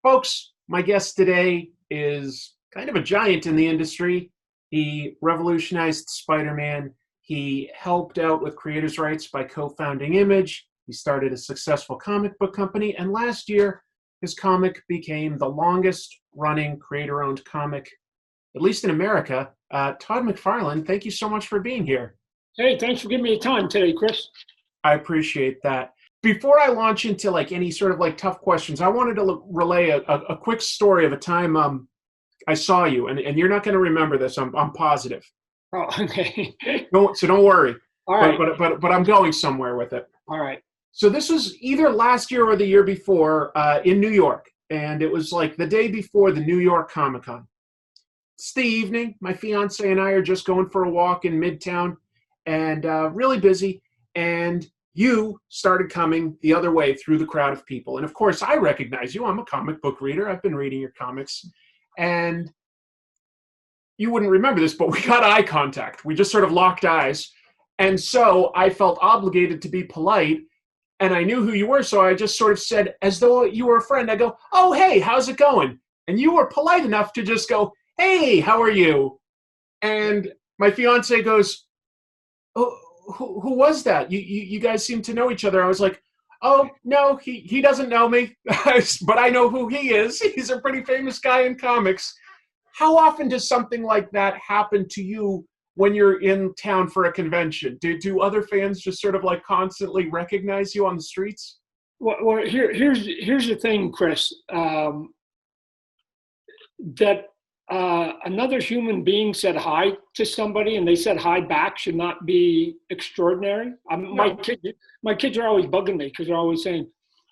Folks, my guest today is kind of a giant in the industry. He revolutionized Spider-Man. He helped out with creators' rights by co-founding Image. He started a successful comic book company, and last year, his comic became the longest-running creator-owned comic, at least in America. Todd McFarlane, thank you so much for being here. Hey, thanks for giving me the time today, Chris. I appreciate that. Before I launch into any sort of tough questions, I wanted to relay a quick story of a time I saw you, and you're not going to remember this. I'm positive. Oh, okay. So don't worry. All right. But I'm going somewhere with it. All right. So this was either last year or the year before in New York, and it was like the day before the New York Comic Con. It's the evening. My fiance and I are just going for a walk in Midtown, and really busy. And you started coming the other way through the crowd of people. And of course, I recognize you. I'm a comic book reader. I've been reading your comics. And you wouldn't remember this, but we got eye contact. We just sort of locked eyes. And so I felt obligated to be polite. And I knew who you were, so I just sort of said, as though you were a friend, I go, "Oh, hey, how's it going?" And you were polite enough to just go, "Hey, how are you?" And my fiance goes, "Oh, who was that? You guys seem to know each other." I was like, "Oh, no, he doesn't know me, but I know who he is. He's a pretty famous guy in comics." How often does something like that happen to you when you're in town for a convention? Do other fans just sort of constantly recognize you on the streets? Well, here's the thing, Chris. That another human being said hi to somebody and they said hi back should not be extraordinary. No. My kids are always bugging me because they're always saying,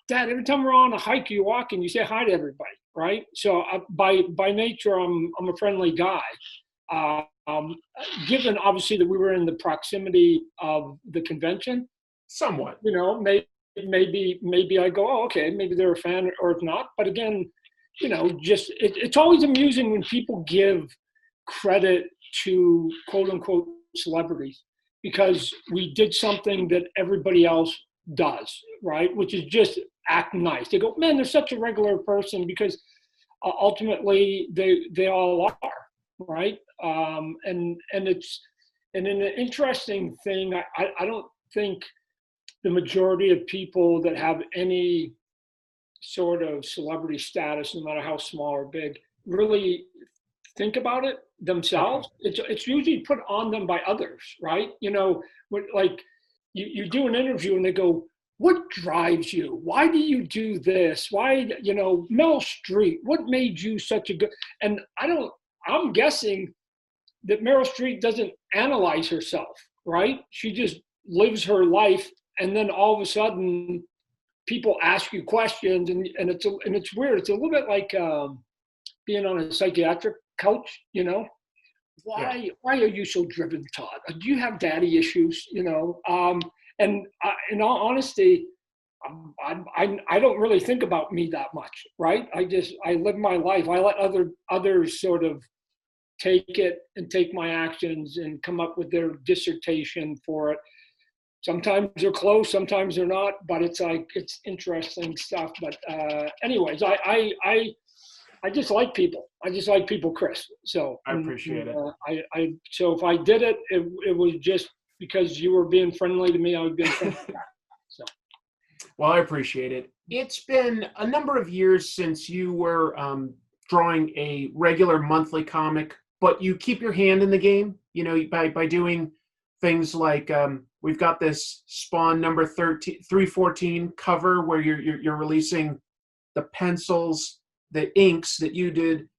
"Dad, every time we're on a hike, you walk and you say hi to everybody," right? So by nature, I'm a friendly guy. Given obviously that we were in the proximity of the convention, Somewhat. maybe I go, "Oh, okay, maybe they're a fan or not." But again, just it's always amusing when people give credit to quote unquote celebrities because we did something that everybody else does, right? Which is just act nice. They go, "Man, they're such a regular person," because ultimately they all are, right? And an interesting thing. I don't think the majority of people that have any sort of celebrity status, no matter how small or big, really think about it themselves. It's usually put on them by others, right? You do an interview and they go, "What drives you? Why do you do this? Why, Meryl Streep, what made you such a good?" And I'm guessing that Meryl Streep doesn't analyze herself, right? She just lives her life, and then all of a sudden people ask you questions, and it's weird. It's a little bit like being on a psychiatric couch. Why are you so driven, Todd? Do you have daddy issues? And in all honesty, I don't really think about me that much, right? I live my life. I let others sort of take it and take my actions and come up with their dissertation for it. Sometimes they're close, sometimes they're not, but it's interesting stuff. But anyways, I just like people. I just like people, Chris. So I appreciate it. So if I did it, it was just because you were being friendly to me. I was being friendly back. So. Well, I appreciate it. It's been a number of years since you were drawing a regular monthly comic, but you keep your hand in the game, by doing things like we've got this Spawn number 314 cover where you're releasing the pencils, the inks that you did,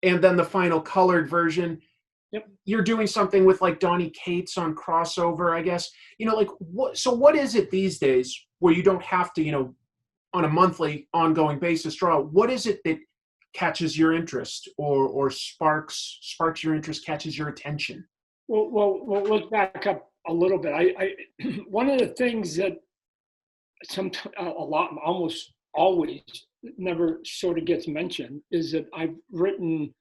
and then the final colored version. Yep. You're doing something with Donny Cates on crossover, I guess. What is it these days where you don't have to, on a monthly ongoing basis draw? What is it that catches your interest or sparks your interest, catches your attention? Well, let's back up a little bit. I one of the things that almost always never sort of gets mentioned is that I've written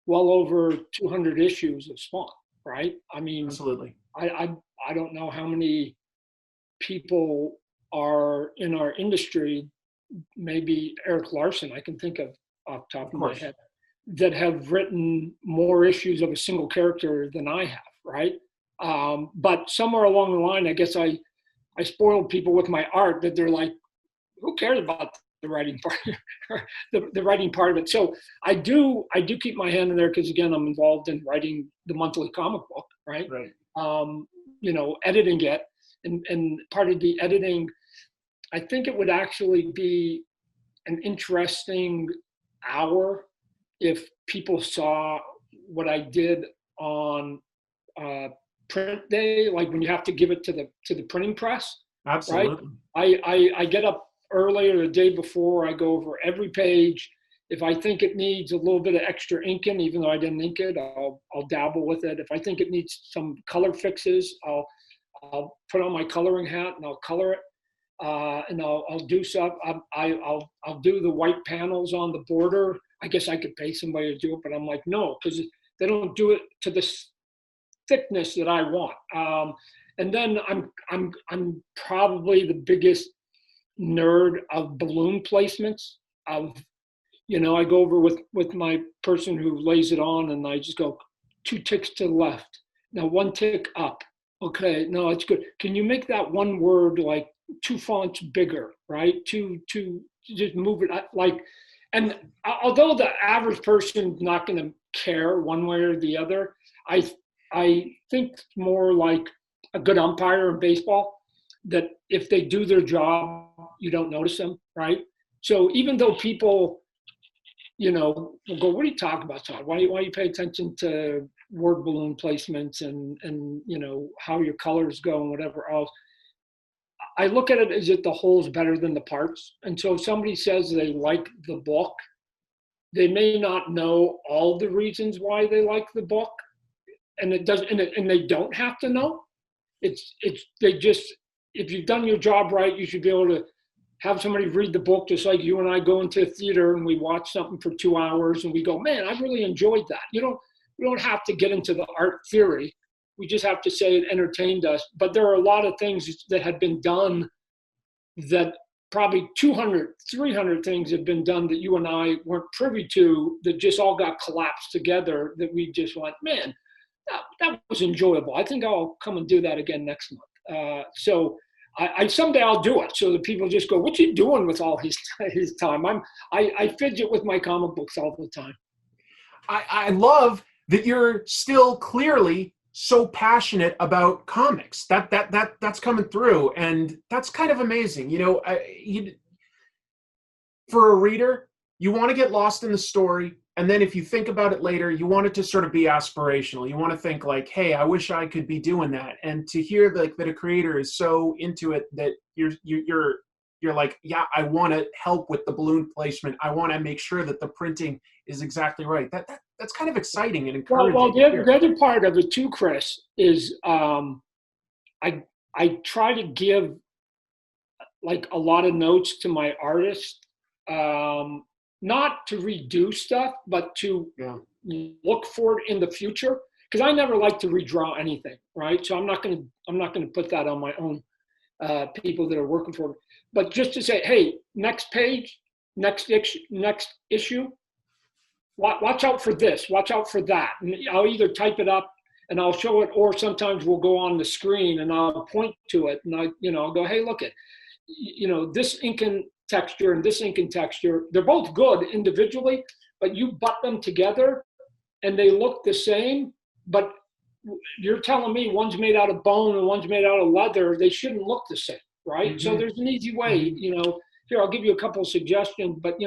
well over 200 issues of Spawn, right? I mean, absolutely. I don't know how many people are in our industry maybe Eric Larson, I can think of off the top of my course. head, that have written more issues of a single character than I have, right? But somewhere along the line, I guess I spoiled people with my art that they're like, who cares about the writing part, the writing part of it? So I do keep my hand in there because again, I'm involved in writing the monthly comic book, right? Right. Editing it, and part of the editing, I think it would actually be an interesting hour if people saw what I did on print day, like when you have to give it to the printing press, right? Absolutely. I get up earlier the day before. I go over every page. If I think it needs a little bit of extra inking, even though I didn't ink it, I'll dabble with it. If I think it needs some color fixes, I'll put on my coloring hat and I'll color it. And I'll do stuff. I'll do the white panels on the border. I guess I could pay somebody to do it, but I'm like, no, because they don't do it to the thickness that I want. And then I'm probably the biggest nerd of balloon placements. I go over with my person who lays it on, and I just go 2 ticks to the left. Now 1 tick up. Okay, no, it's good. Can you make that one word like 2 fonts bigger, right? To just move it like, and although the average person's not going to care one way or the other, I think more like a good umpire in baseball, that if they do their job, you don't notice them, right? So even though people, will go, what are you talking about, Todd? Why you pay attention to word balloon placements and how your colors go and whatever else? I look at it as if the whole is better than the parts. And so if somebody says they like the book, they may not know all the reasons why they like the book, and it doesn't, and they don't have to know. They just, if you've done your job right, you should be able to have somebody read the book, just like you and I go into a theater and we watch something for 2 hours and we go, man, I really enjoyed that. We don't have to get into the art theory. We just have to say it entertained us. But there are a lot of things that have been done, that probably 200, 300 things have been done that you and I weren't privy to, that just all got collapsed together, that we just went, man, that was enjoyable. I think I'll come and do that again next month. So I someday I'll do it, so that people just go, "What you doing with all his time?" I fidget with my comic books all the time. I love that you're still clearly so passionate about comics. That's coming through, and that's kind of amazing. For a reader, you want to get lost in the story. And then if you think about it later, you want it to sort of be aspirational. You want to think like, hey, I wish I could be doing that. And to hear that a creator is so into it that you're like, yeah, I want to help with the balloon placement. I want to make sure that the printing is exactly right. That's kind of exciting and encouraging. Well, the other part of it too, Chris, is I try to give like a lot of notes to my artists. Not to redo stuff, but to look for it in the future. Because I never like to redraw anything, right? So I'm not gonna put that on my own people that are working for me. But just to say, hey, next page, next issue, watch out for this, watch out for that. And I'll either type it up and I'll show it, or sometimes we'll go on the screen and I'll point to it and I'll go, hey, look at, this ink and texture and this ink and texture, they're both good individually, but you butt them together and they look the same, but you're telling me one's made out of bone and one's made out of leather, they shouldn't look the same, right? Mm-hmm. So there's an easy way, here, I'll give you a couple of suggestions, but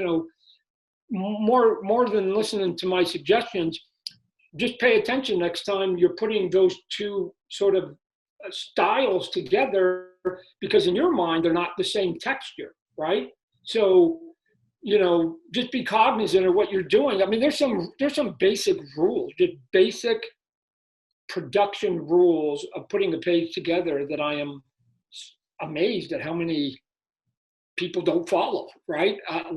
more than listening to my suggestions, just pay attention next time you're putting those two sort of styles together, because in your mind, they're not the same texture. Right. So, just be cognizant of what you're doing. I mean, there's some basic rules, just basic production rules of putting a page together that I am amazed at how many people don't follow. Right. And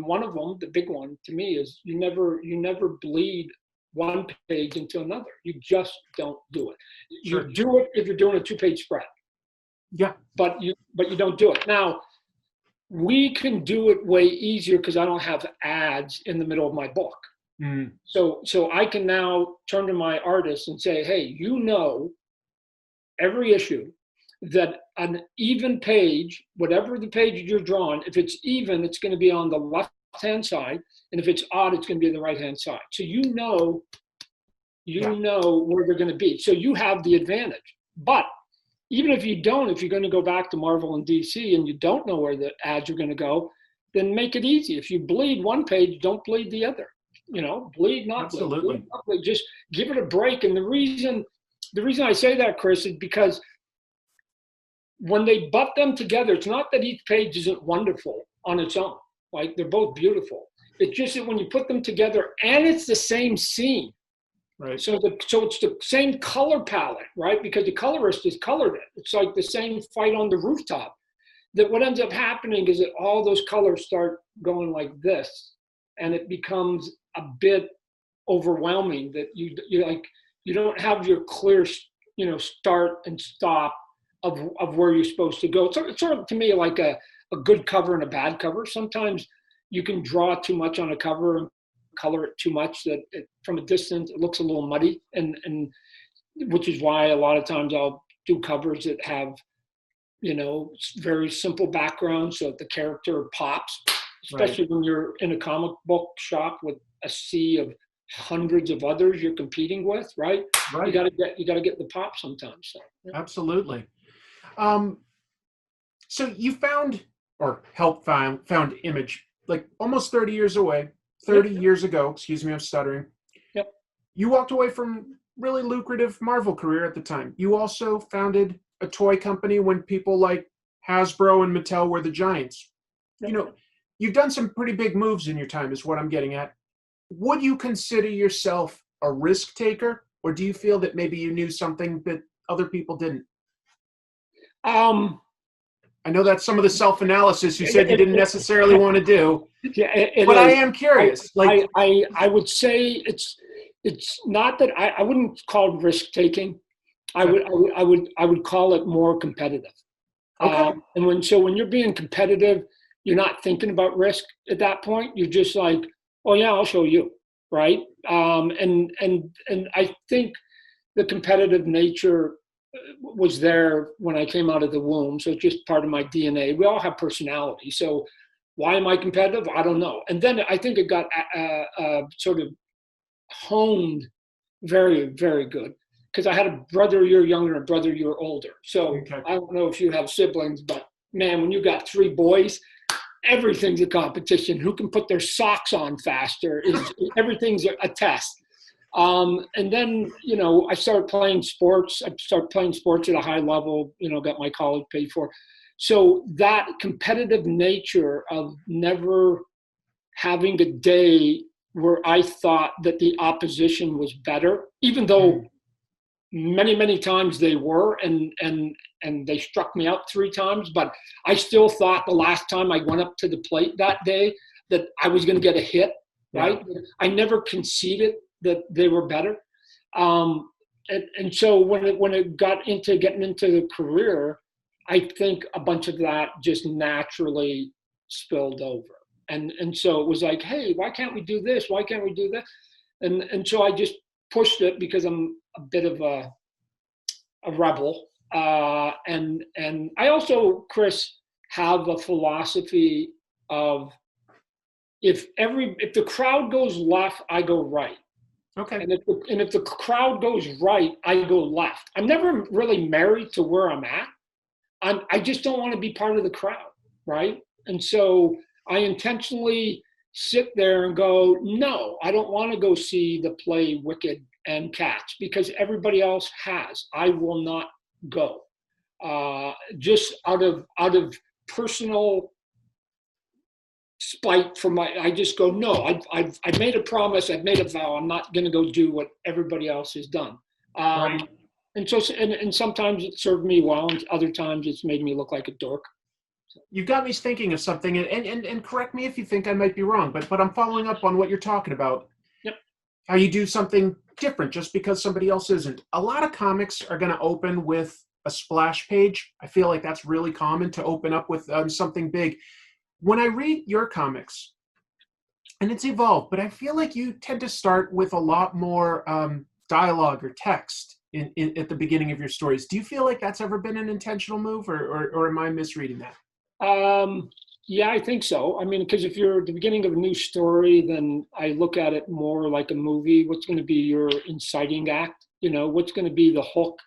one of them, the big one to me, is you never bleed one page into another. You just don't do it. Sure. You do it if you're doing a 2-page spread. Yeah, but you don't do it. Now, we can do it way easier because I don't have ads in the middle of my book. Mm. So I can now turn to my artists and say, hey, every issue that an even page, whatever the page you're drawing, if it's even, it's going to be on the left-hand side. And if it's odd, it's going to be on the right-hand side. So where they're going to be. So you have the advantage. But even if you don't, if you're going to go back to Marvel and DC and you don't know where the ads are going to go, then make it easy. If you bleed one page, don't bleed the other. Bleed, not Absolutely. bleed. Bleed, not bleed. Just give it a break. And the reason I say that, Chris, is because when they butt them together, it's not that each page isn't wonderful on its own. Like, they're both beautiful. It's just that when you put them together and it's the same scene, right? So it's the same color palette, right? Because the colorist has colored it. It's like the same fight on the rooftop. That what ends up happening is that all those colors start going like this, and it becomes a bit overwhelming. That you don't have your clear, start and stop of where you're supposed to go. It's sort of, to me, like a good cover and a bad cover. Sometimes you can draw too much on a cover and color it too much that from a distance it looks a little muddy, and which is why a lot of times I'll do covers that have very simple background so that the character pops, especially when you're in a comic book shop with a sea of hundreds of others you're competing with, right? You got to get the pop sometimes. So, yeah. Absolutely. So you found or helped found Image like almost 30 years years ago, excuse me, I'm stuttering. Yep. You walked away from really lucrative Marvel career at the time. You also founded a toy company when people like Hasbro and Mattel were the giants. Yep. You've done some pretty big moves in your time, is what I'm getting at. Would you consider yourself a risk taker, or do you feel that maybe you knew something that other people didn't? I know that's some of the self-analysis you said you didn't necessarily want to do. Yeah, but I am curious. I would say it's not that I wouldn't call it risk taking. I would call it more competitive. Okay. And when you're being competitive, you're not thinking about risk at that point. You're just like, oh yeah, I'll show you, right? And I think the competitive nature was there when I came out of the womb. So it's just part of my DNA. We all have personality. So why am I competitive? I don't know. And then I think it got sort of honed very, very good. Because I had a brother a year younger and a brother a year older. So okay. I don't know if you have siblings, but man, when you got 3 boys, everything's a competition. Who can put their socks on faster? Everything's a test. And then, I started playing sports. I started playing sports at a high level, got my college paid for. So that competitive nature of never having a day where I thought that the opposition was better, even though many, many times they were, and they struck me out 3 times, but I still thought the last time I went up to the plate that day that I was going to get a hit, right? Yeah. I never conceded that they were better. And so when it got into getting into the career, I think a bunch of that just naturally spilled over. And so it was like, hey, why can't we do this? Why can't we do that? And so I just pushed it because I'm a bit of a rebel. And I also, Chris, have a philosophy of if the crowd goes left, I go right. Okay. And if the crowd goes right, I go left. I'm never really married to where I'm at. I just don't want to be part of the crowd, right? And so I intentionally sit there and go, no, I don't want to go see the play Wicked and Cats because everybody else has. I will not go. Just out of personal spite I just go, no, I've made a promise, I've made a vow, I'm not going to go do what everybody else has done. Right. And so, and sometimes it served me well, and other times it's made me look like a dork. You've got me thinking of something, and correct me if you think I might be wrong, but I'm following up on what you're talking about. Yep. How you do something different just because somebody else isn't. A lot of comics are going to open with a splash page. I feel like that's really common to open up with something big. when I read your comics, and it's evolved, but I feel like you tend to start with a lot more dialogue or text at the beginning of your stories. Do you feel like that's ever been an intentional move, or am I misreading that? Yeah, I think so. I mean, because if you're at the beginning of a new story, then I look at it more like a movie. What's going to be your inciting act? What's going to be the hook?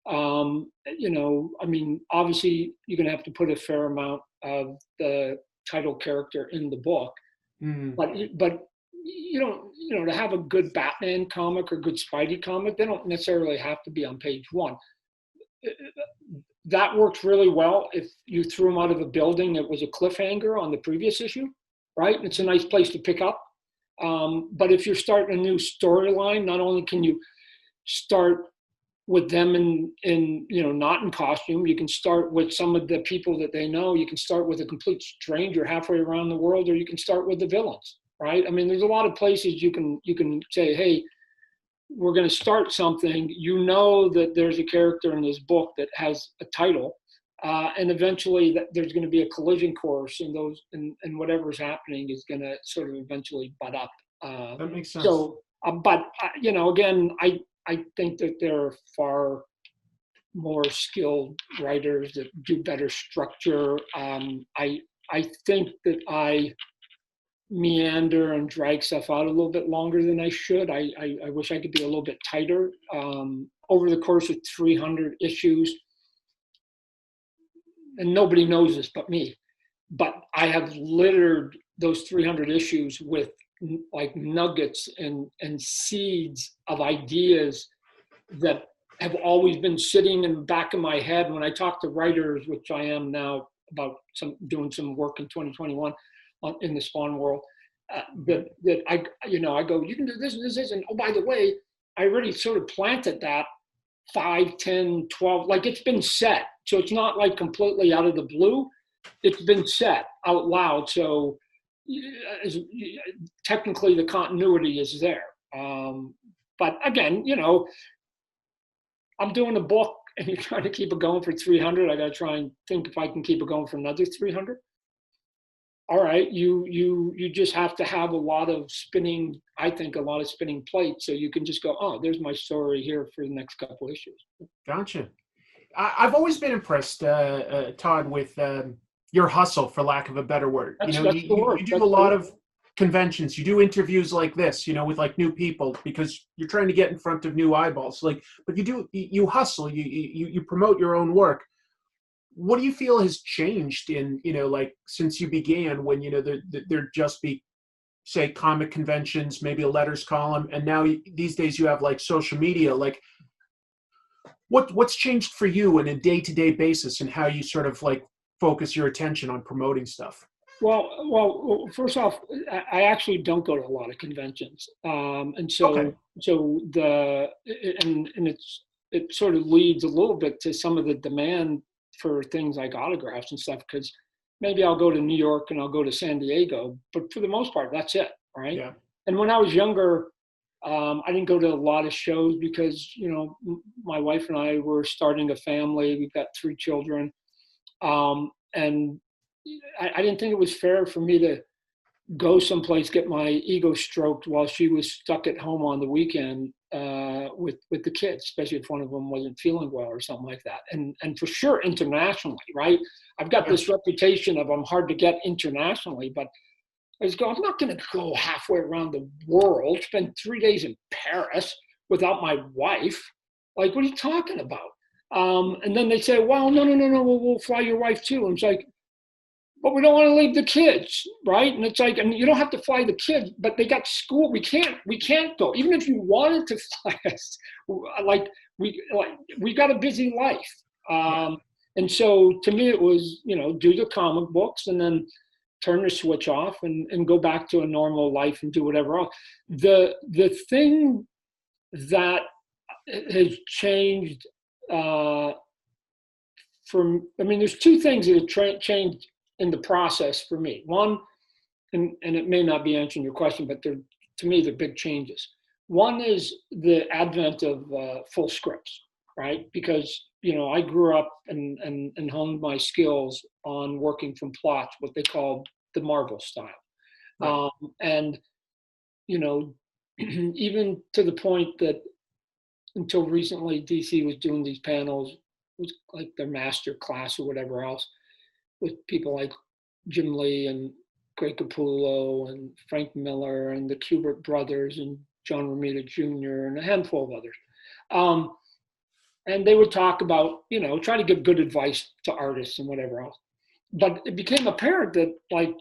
I mean, obviously, you're going to have to put a fair amount of the title character in the book, Mm, but to have a good Batman comic or good Spidey comic, they don't necessarily have to be on page one. That works really well if you threw them out of a building. It was a cliffhanger on the previous issue, right? It's a nice place to pick up. But if you're starting a new storyline, not only can you start with them in not in costume, you can start with some of the people that they know. You can start with a complete stranger halfway around the world, or you can start with the villains, right? I mean, there's a lot of places you can say, hey, we're going to start something. That there's a character in this book that has a title, and eventually that there's going to be a collision course, and whatever's happening is going to sort of eventually butt up. that makes sense. So, again, I think that there are far more skilled writers that do better structure. I think that I meander and drag stuff out a little bit longer than I should. I wish I could be a little bit tighter. Over the course of 300 issues, and nobody knows this but me, but I have littered those 300 issues with like nuggets and seeds of ideas that have always been sitting in the back of my head. When I talk to writers, which I am now about doing some work in 2021 in the Spawn world, that I go, you can do this and this, and oh, by the way, I already sort of planted that 5, 10, 12, like it's been set. So it's not like completely out of the blue. It's been set out loud. So technically the continuity is there. But again, I'm doing a book and you're trying to keep it going for 300. I got to try and think if I can keep it going for another 300. All right, you just have to have a lot of spinning plates, so you can just go, oh, there's my story here for the next couple issues. Gotcha. I've always been impressed, Todd, with your hustle, for lack of a better word. That's You do a lot of conventions. You do interviews like this, with like new people, because you're trying to get in front of new eyeballs. But you hustle. You promote your own work. What do you feel has changed in since you began, when there just be, say, comic conventions, maybe a letters column, and now these days you have like social media, like what's changed for you on a day-to-day basis, and how you sort of like focus your attention on promoting stuff? Well, first off, I actually don't go to a lot of conventions, and so Okay. it sort of leads a little bit to some of the demand for things like autographs and stuff, because maybe I'll go to New York and I'll go to San Diego, but for the most part, that's it, right? Yeah. And when I was younger, I didn't go to a lot of shows because, my wife and I were starting a family. We've got 3 children. And I didn't think it was fair for me to go someplace, get my ego stroked while she was stuck at home on the weekend with the kids, especially if one of them wasn't feeling well or something like that. And for sure, internationally, right? I've got this reputation of I'm hard to get internationally, but I'm not going to go halfway around the world, spend 3 days in Paris without my wife. Like, what are you talking about? And then they say, well, no, we'll fly your wife too. And it's like, but we don't want to leave the kids, right? And it's like, and you don't have to fly the kids, but they got school. We can't go. Even if you wanted to fly us, we got a busy life. And so to me, it was, do the comic books and then turn the switch off and go back to a normal life and do whatever else. The thing that has changed there's 2 things that have changed in the process for me. One, and it may not be answering your question, but to me, they're big changes. One is the advent of full scripts, right? Because, I grew up and honed my skills on working from plots, what they call the Marvel style. Right. And, even to the point that until recently, DC was doing these panels, it was like their master class or whatever else, with people like Jim Lee and Greg Capullo and Frank Miller and the Kubert brothers and John Romita Jr. and a handful of others. And they would talk about, try to give good advice to artists and whatever else. But it became apparent that, like,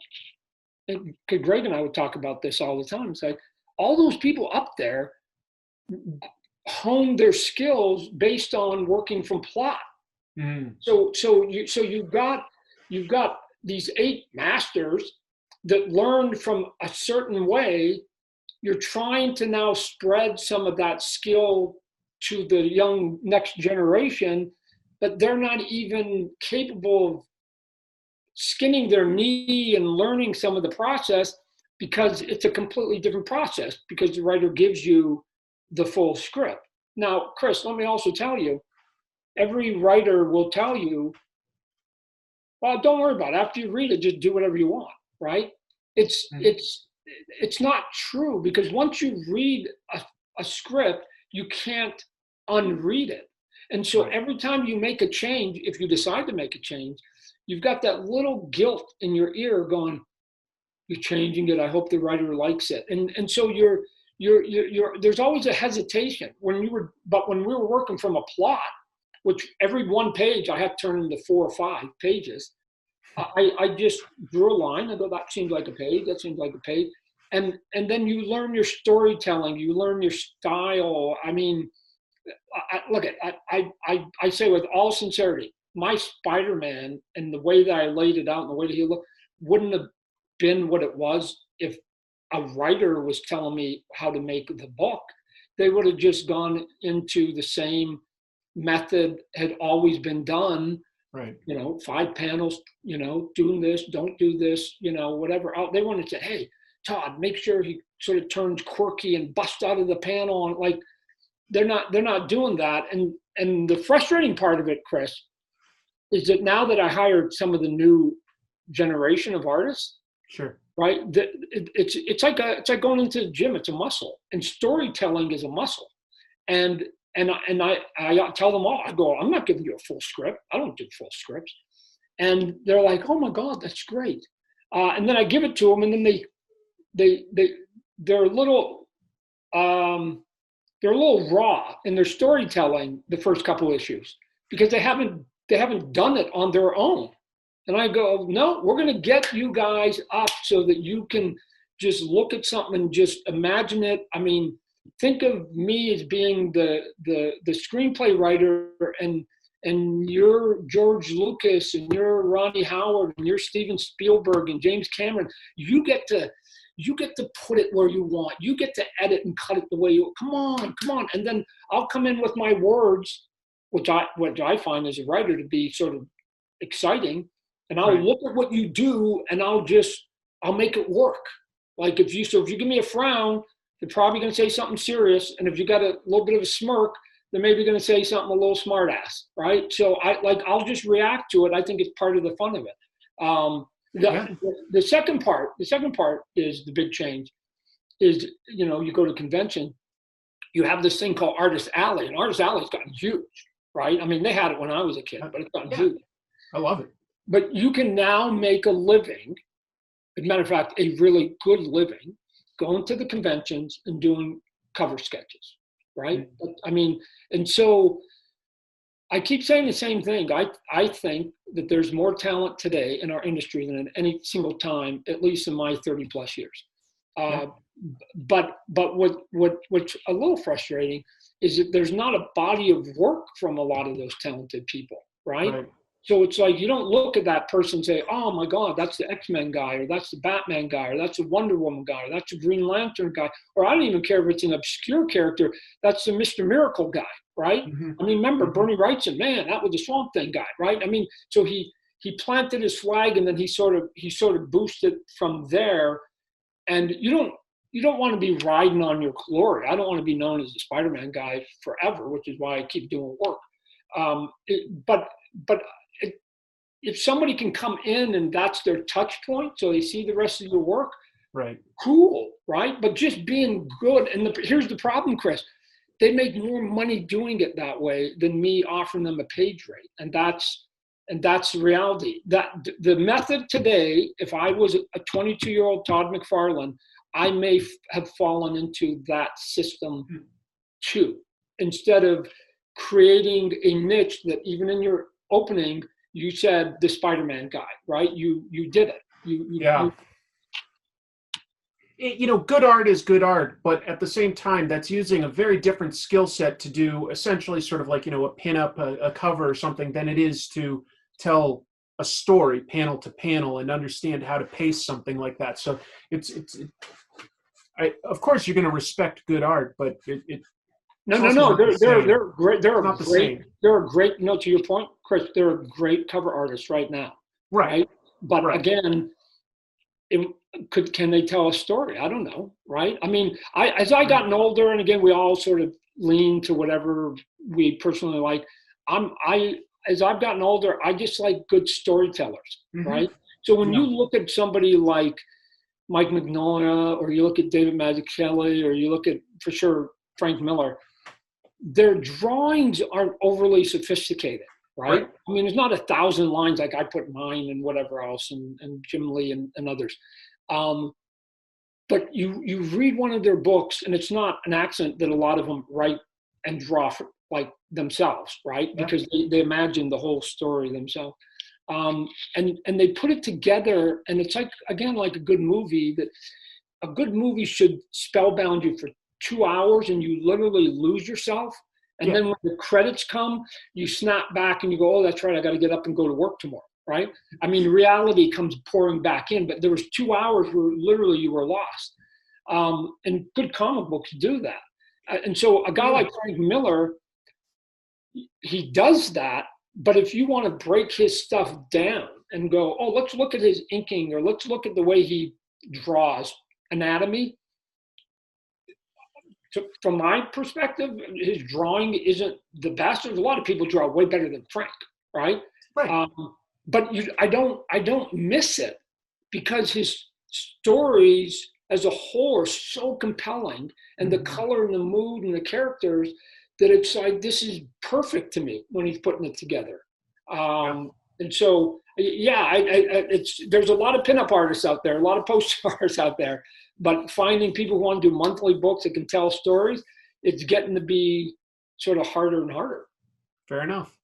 Greg and I would talk about this all the time. It's like all those people up there honed their skills based on working from plot. So you've got these 8 masters that learned from a certain way. You're trying to now spread some of that skill to the young next generation, but they're not even capable of skinning their knee and learning some of the process, because it's a completely different process, because the writer gives you the full script. Now, Chris, let me also tell you, every writer will tell you, well, don't worry about it. After you read it, just do whatever you want, right? It's not true, because once you read a script, you can't unread it. And so every time you make a change, if you decide to make a change, you've got that little guilt in your ear going, you're changing it. I hope the writer likes it. And so you're there's always a hesitation when we were working from a plot, which every one page I had to turn into 4 or 5 pages. I just drew a line. I go, that seems like a page. That seems like a page. And then you learn your storytelling. You learn your style. I mean, I say with all sincerity, my Spider-Man and the way that I laid it out and the way that he looked wouldn't have been what it was if a writer was telling me how to make the book. They would have just gone into the same method had always been done. Right. 5 panels, doing this, don't do this, whatever. They wanted to say, hey, Todd, make sure he sort of turns quirky and busts out of the panel. And like, they're not doing that. And the frustrating part of it, Chris, is that now that I hired some of the new generation of artists, sure, right? It's like going into the gym. It's a muscle, and storytelling is a muscle. And I tell them all, I go, I'm not giving you a full script. I don't do full scripts. And they're like, oh my God, that's great. And then I give it to them, and then they're a little raw in their storytelling the first couple issues, because they haven't done it on their own. And I go, no, we're going to get you guys up so that you can just look at something and just imagine it. I mean, think of me as being the screenplay writer, and you're George Lucas, and you're Ronnie Howard, and you're Steven Spielberg and James Cameron. You get to put it where you want. You get to edit and cut it the way you. Come on, and then I'll come in with my words, which I find as a writer to be sort of exciting, and I'll look at what you do, and I'll make it work. Like if you give me a frown, they're probably going to say something serious, and if you got a little bit of a smirk, they're maybe going to say something a little smart ass, right? So I'll just react to it. I think it's part of the fun of it. The second part is the big change. Is you go to convention, you have this thing called Artist Alley, and Artist Alley's gotten huge, right? I mean, they had it when I was a kid, but it's gotten huge. I love it. But you can now make a living, as a matter of fact, a really good living, going to the conventions and doing cover sketches, right? Mm-hmm. I mean, and so I keep saying the same thing. I think that there's more talent today in our industry than at any single time, at least in my 30 plus years. But what's a little frustrating is that there's not a body of work from a lot of those talented people, right? So it's like you don't look at that person and say, oh my God, that's the X-Men guy, or that's the Batman guy, or that's the Wonder Woman guy, or that's the Green Lantern guy, or I don't even care if it's an obscure character, that's the Mr. Miracle guy, right? Mm-hmm. I mean, remember Bernie Wrightson, man, that was the Swamp Thing guy, right? I mean, so he planted his flag, and then he sort of boosted from there. And you don't want to be riding on your glory. I don't want to be known as the Spider-Man guy forever, which is why I keep doing work. But if somebody can come in and that's their touch point, so they see the rest of your work, Right. cool, right? But just being good, and here's the problem, Chris. They make more money doing it that way than me offering them a page rate, and that's the reality. That the method today, if I was a 22-year-old Todd McFarlane, I may have fallen into that system too, instead of creating a niche that even in your opening you said the Spider-Man guy, right? You did it. Yeah. Good art is good art, but at the same time, that's using a very different skill set to do essentially sort of like, a pin-up, a cover or something, than it is to tell a story panel to panel and understand how to pace something like that. So of course, you're going to respect good art, but No. They're great. They're a great. No, to your point, Chris. They're a great cover artist right now. Right. But right. again, can they tell a story? I don't know. Right. I mean, as I gotten older, and again, we all sort of lean to whatever we personally like. As I've gotten older, I just like good storytellers. Mm-hmm. Right. So when you look at somebody like Mike Mignola, or you look at David Mazzucchelli, or you look at, for sure, Frank Miller, their drawings aren't overly sophisticated, right? I mean, there's not 1,000 lines like I put mine and whatever else, and Jim Lee and others. But you read one of their books, and it's not an accident that a lot of them write and draw like themselves, right? Yeah. Because they imagine the whole story themselves. And they put it together, and it's like, again, like a good movie, that a good movie should spellbound you for 2 hours and you literally lose yourself. And then when the credits come, you snap back and you go, oh, that's right, I got to get up and go to work tomorrow, right? I mean, reality comes pouring back in, but there was 2 hours where literally you were lost. And good comic books do that. And so a guy like Frank Miller, he does that. But if you want to break his stuff down and go, oh, let's look at his inking, or let's look at the way he draws anatomy. So from my perspective, his drawing isn't the best. There's a lot of people draw way better than Frank, right? But I don't miss it, because his stories as a whole are so compelling, and the color and the mood and the characters, that it's like, this is perfect to me when he's putting it together. And so, there's a lot of pinup artists out there, a lot of poster artists out there, but finding people who want to do monthly books that can tell stories, it's getting to be sort of harder and harder. Fair enough.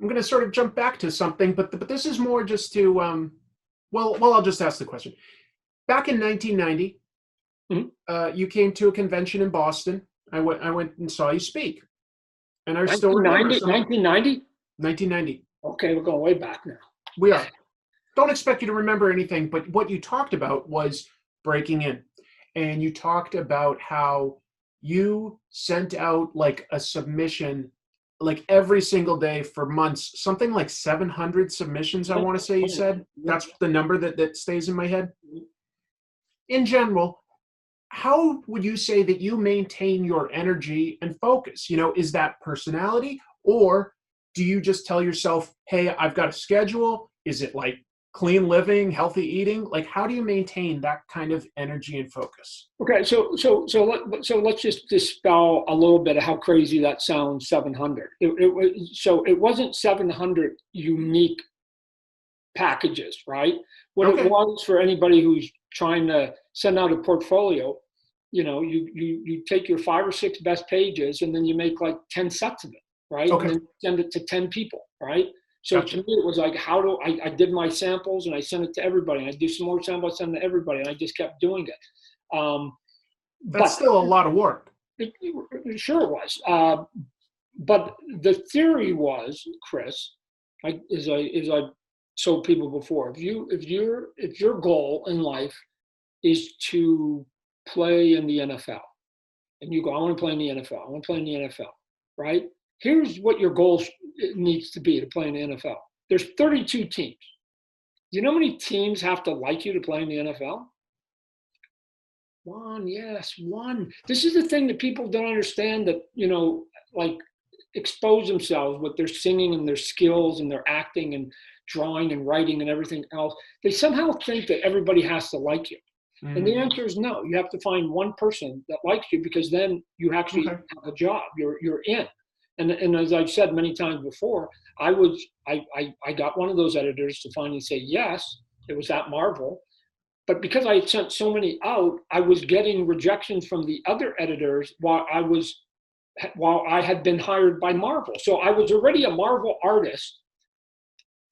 I'm going to sort of jump back to something, but this is more just to, I'll just ask the question. Back in 1990, you came to a convention in Boston. I went and saw you speak, and I still remember. 1990. 1990. Okay, we're going way back now. We are. Don't expect you to remember anything, but what you talked about was breaking in, and you talked about how you sent out like a submission, like every single day for months, something like 700 submissions. I want to say you said that's the number that stays in my head. In general, how would you say that you maintain your energy and focus? Is that personality, or do you just tell yourself, hey, I've got a schedule? Is it like clean living, healthy eating? Like, how do you maintain that kind of energy and focus? Okay, so let's just dispel a little bit of how crazy that sounds. 700. It wasn't 700 unique packages, right? What it was, for anybody who's trying to send out a portfolio, you take your 5 or 6 best pages, and then you make like 10 sets of it, right? And then send it to 10 people, right? So to me, it was like, I did my samples and I sent it to everybody, and I do some more samples, send it to everybody, and I just kept doing it. That's still a lot of work. It sure was. But the theory was, Chris, as I told people before, if your goal in life is to play in the NFL, and you go, I want to play in the NFL, I want to play in the NFL, right? Here's what your goal needs to be to play in the NFL. There's 32 teams. Do you know how many teams have to like you to play in the NFL? One. This is the thing that people don't understand, that, like, expose themselves with their singing and their skills and their acting and drawing and writing and everything else, they somehow think that everybody has to like you. And the answer is no. You have to find one person that likes you, because then you actually have a job. You're in. And as I've said many times before, I got one of those editors to finally say yes. It was at Marvel. But because I had sent so many out, I was getting rejections from the other editors while I had been hired by Marvel. So I was already a Marvel artist,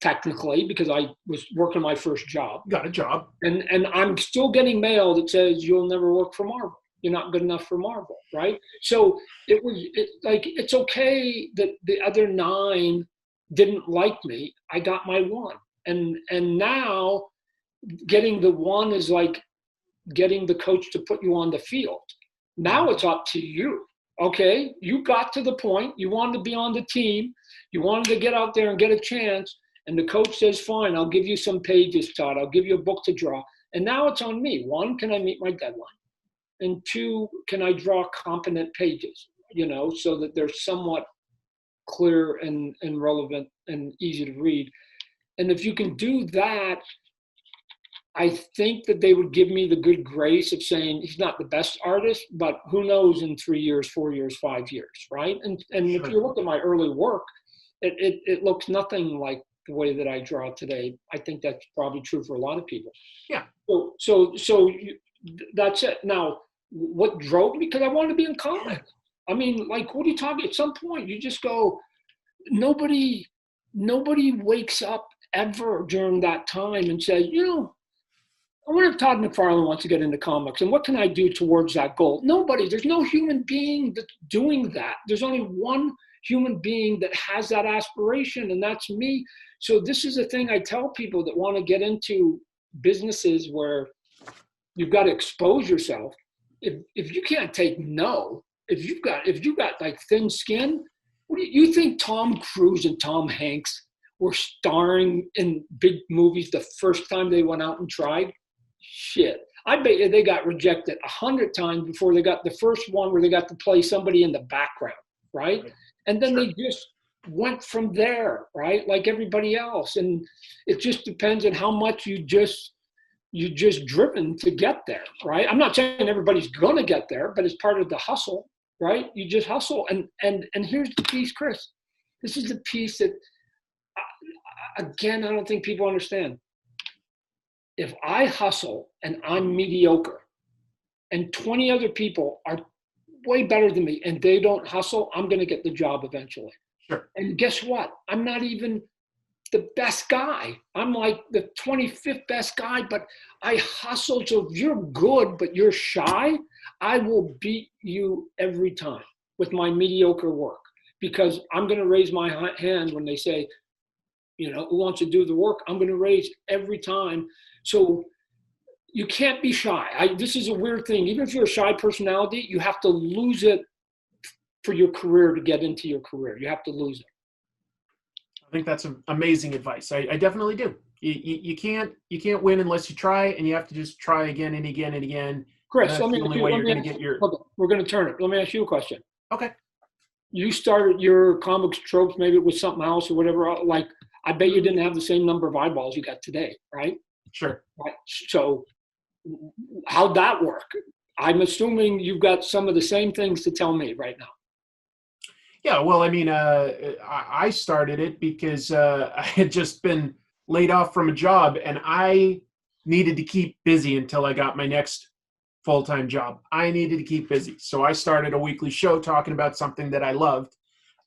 technically, because I was working my first job. Got a job. And I'm still getting mail that says you'll never work for Marvel. You're not good enough for Marvel, right? So it's okay that the other 9 didn't like me. I got my one. And now getting the one is like getting the coach to put you on the field. Now it's up to you. Okay, you got to the point. You wanted to be on the team. You wanted to get out there and get a chance. And the coach says, fine, I'll give you some pages, Todd. I'll give you a book to draw. And now it's on me. 1, can I meet my deadline? And 2, can I draw competent pages, so that they're somewhat clear and relevant and easy to read. And if you can do that, I think that they would give me the good grace of saying he's not the best artist, but who knows in 3 years, 4 years, 5 years, right? And Sure. If you look at my early work, it looks nothing like the way that I draw today. I think that's probably true for a lot of people. Yeah. So that's it. Now, what drove me? Because I wanted to be in comics. I mean, like, what are you talking? At some point, you just go. Nobody wakes up ever during that time and says, I wonder if Todd McFarlane wants to get into comics, and what can I do towards that goal? Nobody. There's no human being that's doing that. There's only one human being that has that aspiration, and that's me. So this is a thing I tell people that want to get into businesses where you've got to expose yourself. If you can't take no, if you've got like thin skin, what do you think Tom Cruise and Tom Hanks were starring in big movies the first time they went out and tried? Shit. I bet you they got rejected 100 times before they got the first one where they got to play somebody in the background, right? And then they just went from there, right? Like everybody else. And it just depends on how much you just driven to get there, right? I'm not saying everybody's gonna get there, but it's part of the hustle, right? You just hustle. And here's the piece, Chris. This is the piece that, again, I don't think people understand. If I hustle and I'm mediocre and 20 other people are way better than me and they don't hustle, I'm going to get the job eventually. Sure. And guess what? I'm not even the best guy. I'm like the 25th best guy, but I hustle. So if you're good, but you're shy, I will beat you every time with my mediocre work, because I'm going to raise my hand when they say, who wants to do the work? I'm going to raise every time. So you can't be shy. This is a weird thing. Even if you're a shy personality, you have to lose it for your career to get into your career. You have to lose it. I think that's amazing advice. I definitely do. You can't win unless you try, and you have to just try again and again and again. Chris, we're going to turn it. Let me ask you a question. Okay. You started your comics tropes, maybe it was something else or whatever. Like, I bet you didn't have the same number of eyeballs you got today, right? Sure. Right. So how'd that work? I'm assuming you've got some of the same things to tell me right now. Yeah, well, I mean, I started it because I had just been laid off from a job, and I needed to keep busy until I got my next full-time job. I needed to keep busy. So I started a weekly show talking about something that I loved.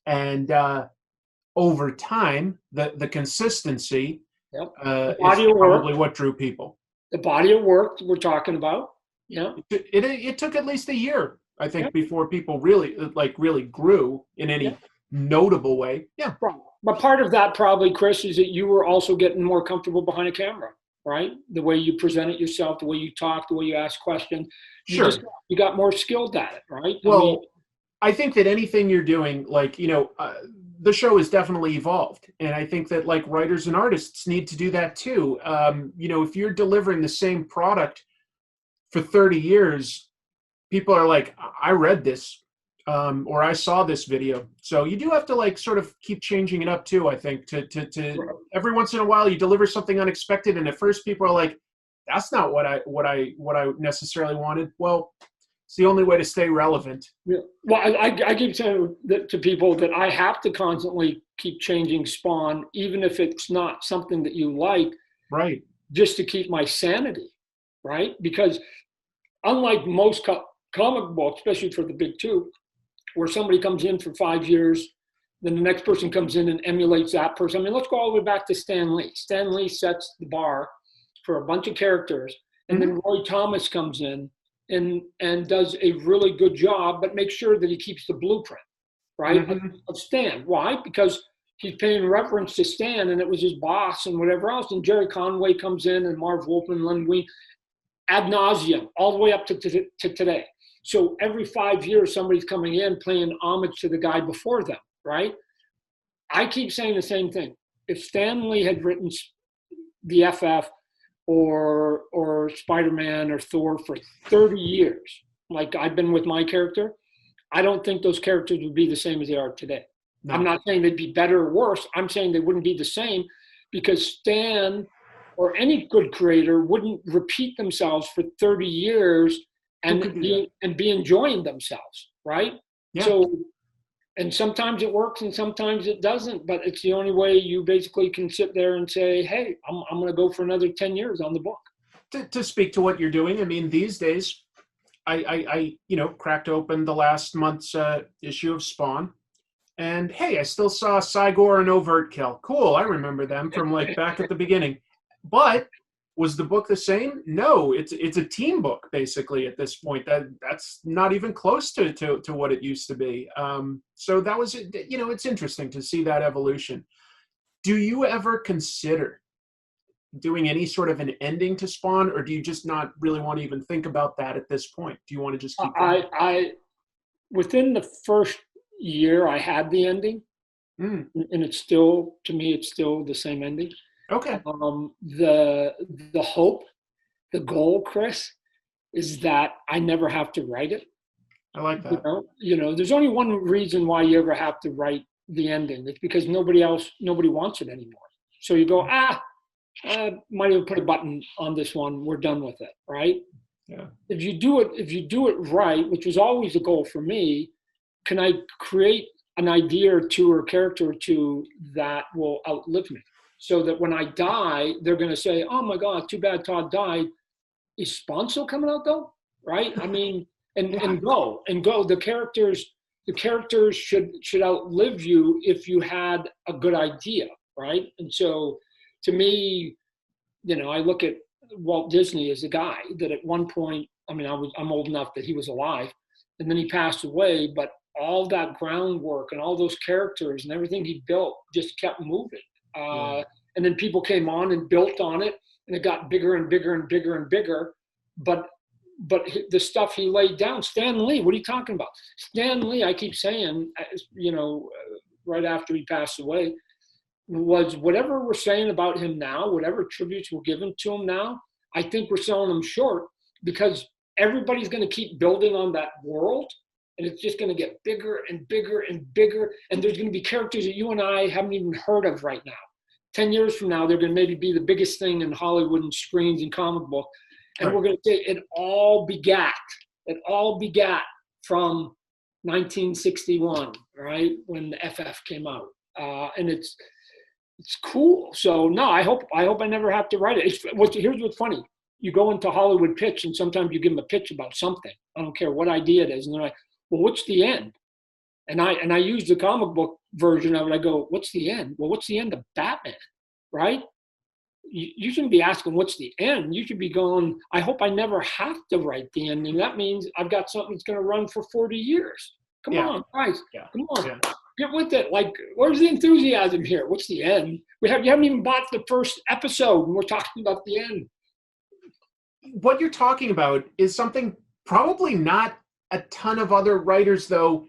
And over time, the consistency is probably what drew people. The body of work we're talking about. Yeah. It took at least a year, I think, before people really grew in any notable way. Yeah. But part of that probably, Chris, is that you were also getting more comfortable behind a camera, right? The way you presented yourself, the way you talk, the way you ask questions. You got more skilled at it, right? Well, I think that anything you're doing, the show has definitely evolved. And I think that writers and artists need to do that too. If you're delivering the same product for 30 years, people are like, I read this or I saw this video. So you do have to like sort of keep changing it up too, I think, to every once in a while you deliver something unexpected, and at first people are like, that's not what I necessarily wanted. Well, it's the only way to stay relevant. Yeah. Well, I keep saying that to people that I have to constantly keep changing Spawn, even if it's not something that you like, Right. just to keep my sanity, right? Because unlike most comic books, especially for the big two, where somebody comes in for 5 years, then the next person comes in and emulates that person. I mean, let's go all the way back to Stan Lee. Stan Lee sets the bar for a bunch of characters, and then Roy Thomas comes in and does a really good job, but makes sure that he keeps the blueprint, right, of Stan. Why? Because he's paying reference to Stan, and it was his boss and whatever else. And Jerry Conway comes in, and Marv Wolfman, Len Wein, ad nauseum, all the way up to today. So every 5 years, somebody's coming in paying homage to the guy before them, right? I keep saying the same thing. If Stan Lee had written the FF or Spider-Man or Thor for 30 years, like I've been with my character, I don't think those characters would be the same as they are today. No. I'm not saying they'd be better or worse. I'm saying they wouldn't be the same, because Stan or any good creator wouldn't repeat themselves for 30 years and be enjoying themselves, right? Yeah. So, and sometimes it works and sometimes it doesn't, but it's the only way you basically can sit there and say, hey, I'm going to go for another 10 years on the book. To speak to what you're doing, I mean, these days, I cracked open the last month's issue of Spawn, and hey, I still saw Cygor and Overt Kill. Cool, I remember them from like back at the beginning. But was the book the same? No, it's a team book basically at this point. That's not even close to what it used to be. So that was, it's interesting to see that evolution. Do you ever consider doing any sort of an ending to Spawn, or do you just not really want to even think about that at this point? Do you want to just keep going? I within the first year I had the ending, and it's still, to me, it's still the same ending. Okay. The hope, the goal, Chris, is that I never have to write it. I like that. There's only one reason why you ever have to write the ending. It's because nobody wants it anymore. So you go, might have put a button on this one. We're done with it, right? Yeah. If you do it right, which was always the goal for me, can I create an idea or two or a character or two that will outlive me? So that when I die, they're going to say, oh my God, too bad Todd died. Is Spawn still coming out though? Right? I mean, and go. The characters should outlive you if you had a good idea, right? And so to me, I look at Walt Disney as a guy that at one point, I mean, I'm old enough that he was alive, and then he passed away, but all that groundwork and all those characters and everything he built just kept moving. And then people came on and built on it, and it got bigger and bigger and bigger and bigger. But the stuff he laid down, Stan Lee, what are you talking about? Stan Lee, I keep saying, right after he passed away, was whatever we're saying about him now, whatever tributes we're giving to him now, I think we're selling him short, because everybody's going to keep building on that world. And it's just going to get bigger and bigger and bigger. And there's going to be characters that you and I haven't even heard of right now. 10 years from now, they're going to maybe be the biggest thing in Hollywood and screens and comic book. And We're going to say it all begat from 1961, right? When the FF came out. And it's cool. So no, I hope I never have to write it. Here's what's funny. You go into Hollywood pitch, and sometimes you give them a pitch about something. I don't care what idea it is. And they're like, well, what's the end? And I use the comic book version of it. I go, what's the end? Well, what's the end of Batman, right? You shouldn't be asking what's the end. You should be going, I hope I never have to write the ending. That means I've got something that's going to run for 40 years. Come on, guys. Yeah. Come on. Yeah. Get with it. Like, where's the enthusiasm here? What's the end? You haven't even bought the first episode, and we're talking about the end. What you're talking about is something probably not a ton of other writers, though,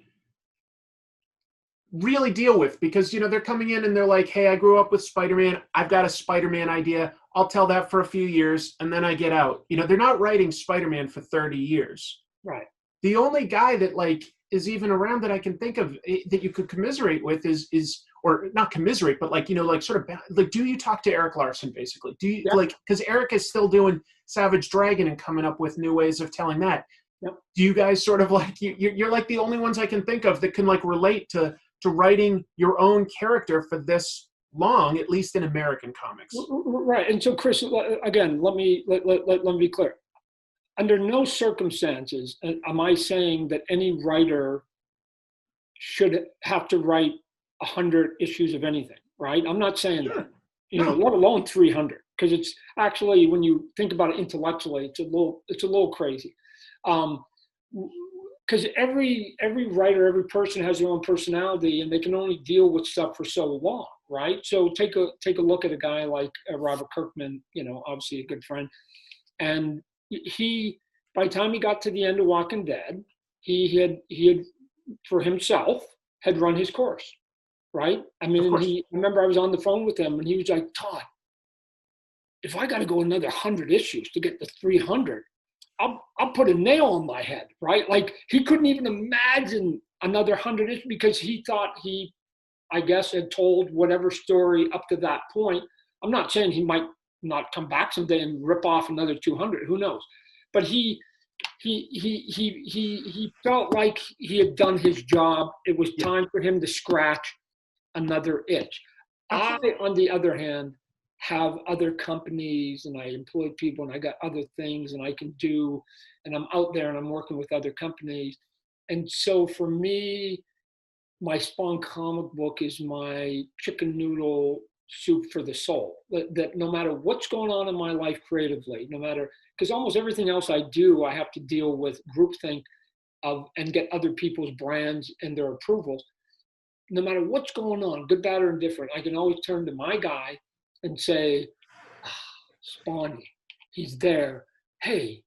really deal with, because they're coming in and they're like, hey, I grew up with Spider-Man, I've got a Spider-Man idea, I'll tell that for a few years and then I get out. They're not writing Spider-Man for 30 years. Right. The only guy that like is even around that I can think of that you could commiserate with is or not commiserate, but like, like sort of like, do you talk to Eric Larson basically? Do you Yep. like, because Eric is still doing Savage Dragon and coming up with new ways of telling that. Yep. Do you guys sort of like, you're like the only ones I can think of that can like relate to writing your own character for this long, at least in American comics. Right. And so, Chris, again, let me be clear. Under no circumstances am I saying that any writer should have to write 100 issues of anything, right? I'm not saying that, let alone 300, because it's actually, when you think about it intellectually, it's a little crazy. Because every writer, every person has their own personality, and they can only deal with stuff for so long, right? So take a look at a guy like Robert Kirkman, obviously a good friend, and he, by the time he got to the end of Walking Dead, he had for himself had run his course, right? I mean, I remember I was on the phone with him, and he was like, Todd, if I got to go another 100 issues to get to 300, I'll put a nail in my head, right? Like, he couldn't even imagine another 100 issues because he thought he, I guess, had told whatever story up to that point. I'm not saying he might not come back someday and rip off another 200. Who knows? But he felt like he had done his job. It was time for him to scratch another itch. Absolutely. I, on the other hand, have other companies, and I employ people, and I got other things and I can do, and I'm out there and I'm working with other companies. And so for me, my Spawn comic book is my chicken noodle soup for the soul. That no matter what's going on in my life creatively, no matter, because almost everything else I do, I have to deal with groupthink and get other people's brands and their approvals. No matter what's going on, good, bad, or indifferent, I can always turn to my guy and say, Spawny, he's there. Hey,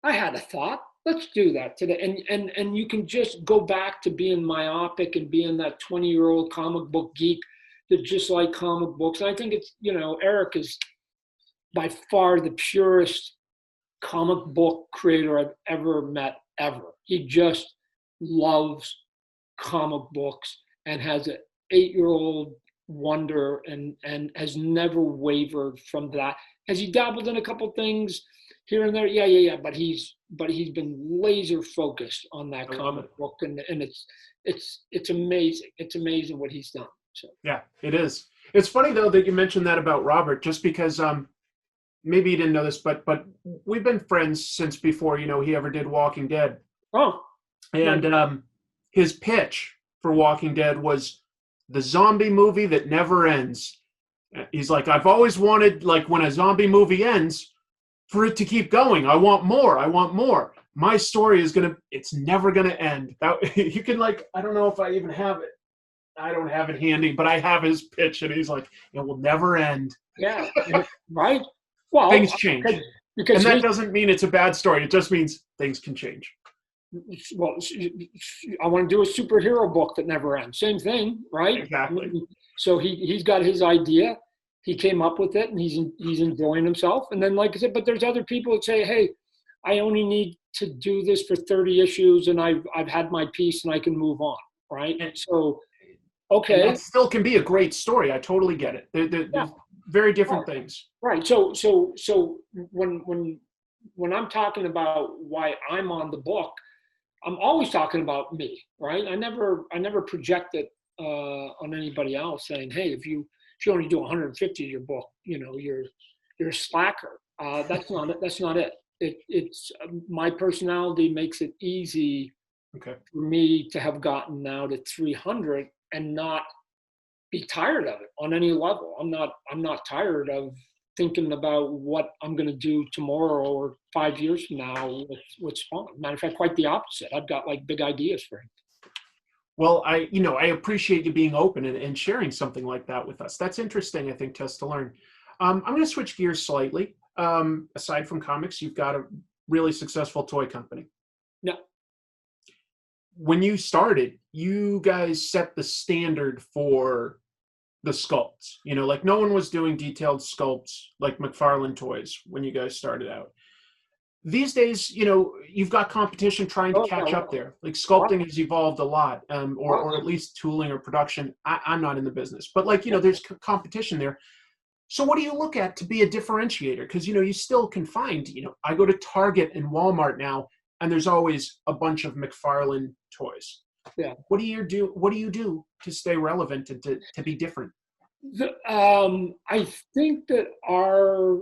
I had a thought. Let's do that today. And you can just go back to being myopic and being that 20-year-old comic book geek that just like comic books. And I think it's, Eric is by far the purest comic book creator I've ever met, ever. He just loves comic books and has an 8-year-old wonder and has never wavered from that. Has he dabbled in a couple things here and there? Yeah. But he's been laser focused on that comic book, and it's amazing. It's amazing what he's done. So yeah, it is. It's funny though that you mentioned that about Robert, just because maybe you didn't know this, but we've been friends since before he ever did Walking Dead. Oh, and his pitch for Walking Dead was the zombie movie that never ends. He's like, I've always wanted, like, when a zombie movie ends, for it to keep going. I want more. I want more. My story is it's never gonna end. That you can, like, I don't know if I even have it. I don't have it handy, but I have his pitch, and he's like, it will never end. Yeah, right. Well, things change, because and that doesn't mean it's a bad story. It just means things can change. Well, I want to do a superhero book that never ends. Same thing, right? Exactly. So he's got his idea. He came up with it, and he's enjoying himself. And then, like I said, but there's other people that say, "Hey, I only need to do this for 30 issues, and I've had my piece, and I can move on." Right? And so, okay, and that still can be a great story. I totally get it. They're very different things. Right. So when I'm talking about why I'm on the book, I'm always talking about me, right? I never project it on anybody else, saying, "Hey, if you only do 150 of your book, you're a slacker." That's not it. That's not it. It's my personality makes it easy for me to have gotten now to 300 and not be tired of it on any level. I'm not tired of thinking about what I'm going to do tomorrow or 5 years from now with Spawn. Matter of fact, quite the opposite. I've got like big ideas for him. Well, I appreciate you being open and sharing something like that with us. That's interesting, I think, to us to learn. I'm going to switch gears slightly. Aside from comics, you've got a really successful toy company. No. When you started, you guys set the standard for the sculpts. Like no one was doing detailed sculpts like McFarlane toys when you guys started out. these days, you've got competition trying to Oh, catch up no, there. Like what? sculpting has evolved a lot, or at least tooling or production. I'm not in the business, but like, there's competition there. So what do you look at to be a differentiator? Because, you still can find, I go to Target and Walmart now, and there's always a bunch of McFarlane toys. Yeah. What do you do? What do you do to stay relevant and to be different? I think that our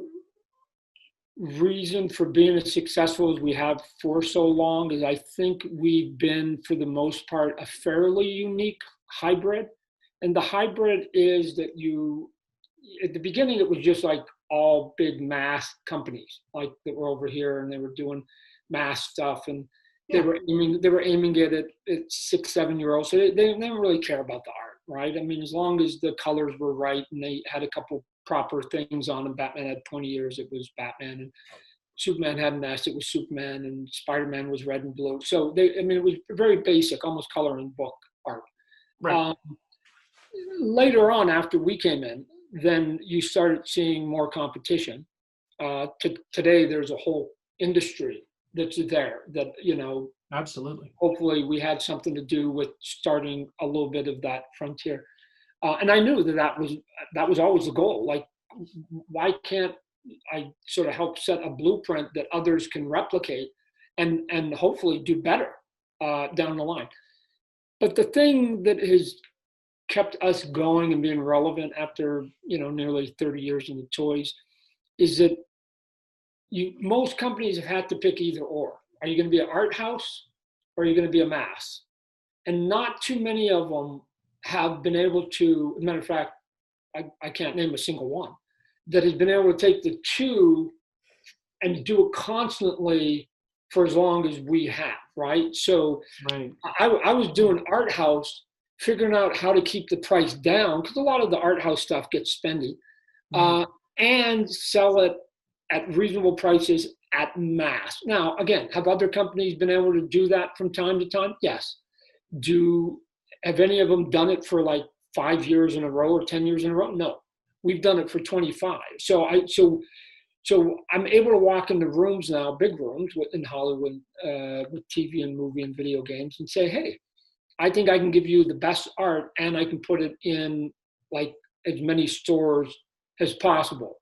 reason for being as successful as we have for so long is I think we've been, for the most part, a fairly unique hybrid. And the hybrid is that at the beginning, it was just like all big mass companies like that were over here and they were doing mass stuff, and Yeah. they were aiming it at 6, 7 year olds. So they didn't really care about the art, right? I mean, as long as the colors were right and they had a couple proper things on them. Batman had 20 years, it was Batman, and Superman had an S, it was Superman, and Spider-Man was red and blue. So it was very basic, almost coloring book art. Right. Later on, after we came in, then you started seeing more competition. Today, there's a whole industry that's there that, Absolutely. hopefully we had something to do with starting a little bit of that frontier. And I knew that was always the goal. Like, why can't I sort of help set a blueprint that others can replicate and hopefully do better down the line? But the thing that has kept us going and being relevant after nearly 30 years in the toys is that most companies have had to pick either or. Are you going to be an art house or are you going to be a mass? And not too many of them have been able to, as a matter of fact, I can't name a single one that has been able to take the two and do it constantly for as long as we have, right? So Right. I was doing art house, figuring out how to keep the price down, because a lot of the art house stuff gets spendy, and sell it at reasonable prices at mass. Now, again, have other companies been able to do that from time to time? Yes. Have any of them done it for like 5 years in a row or 10 years in a row? No. We've done it for 25. So I'm able to walk into rooms now, big rooms in Hollywood, with TV and movie and video games, and say, hey, I think I can give you the best art and I can put it in like as many stores as possible.